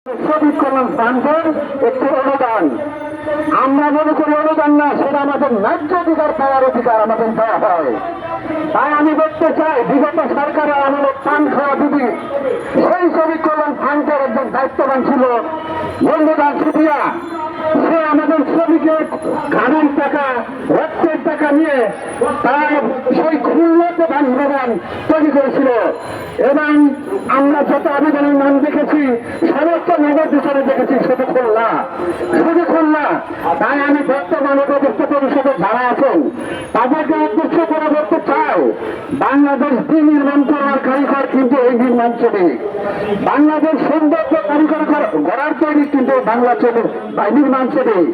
শ্রমিক কল্যাণ ফান্ডের একটি অনুদান। আমরা মনে করি অনুদান না, সেটা আমাদের ন্যায্য অধিকার পাওয়ার অধিকার আমাদের দেওয়া হয়। তাই আমি বলতে চাই, বিগত সরকারের আমলে পান খাওয়া দিদি সেই শ্রমিক কল্যাণ ফান্ডের একজন দায়িত্ববান ছিল বন্ধুদান সুপিয়া। সে আমাদের শ্রমিকের ঘামের টাকা, রক্তের টাকা নিয়ে তার সেই খুলনাতে ভবন তৈরি করেছিল। এবং আমরা যত আবেদনের নাম দেখেছি, সমস্ত নগর বিচারে দেখেছি শুধু খুলনা, শুধু খুলনা। তাই আমি বর্তমান উপদেষ্টা পরিষদের যারা আছেন তাদেরকে উদ্দেশ্য করে বলতে চাই, বাংলাদেশ নির্মাণ করার কারিগর কিন্তু এই নির্মাণ শ্রমিক। বাংলাদেশ সৌন্দর্য কারিগর গড়ার তৈরি কিন্তু বাংলা শ্রমিক নির্মাণ শ্রমিক।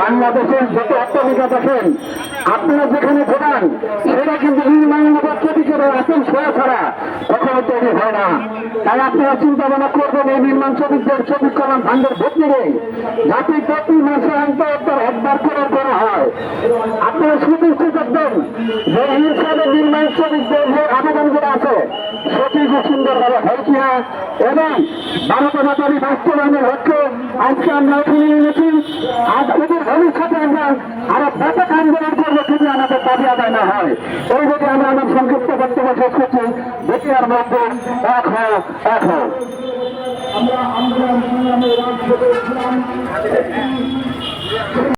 বাংলাদেশের যত অট্টালিকা দেখেন আপনারা যেখানে ঘোরান, সেটা কিন্তু নির্মাণ শ্রমিকের আসেন ছোঁয়া ছাড়া কখনো তৈরি হয় না। তাই আপনারা চিন্তা ভাবনা করবেন এই নির্মাণ শ্রমিকদের শ্রমিক কল্যাণ ফান্ডের ভর্তি নেই, যাতে প্রতি মাসে অন্তর একবার করা হয়। আপনারা সুনিশ্চিত করবেন যে হিসাবে নির্মাণ শ্রমিকদের যে আবেদনগুলো আছে সেটি যে সুন্দরভাবে হয় কিনা, এবং 12টা দাবি বাস্তবায়নের লক্ষ্যে আজকে আমরা এখানে এনেছি। আজ ওদের ভবিষ্যতে আমরা আরো ব্যাপক আন্দোলন করবো যদি আমাদের দাবি আদায় না হয়। এই যদি আমরা আমার সংক্ষিপ্ত বক্তব্য শেষ করছি, দেখি আর মধ্যে এক হও এক হও। আমরা আন্দোলন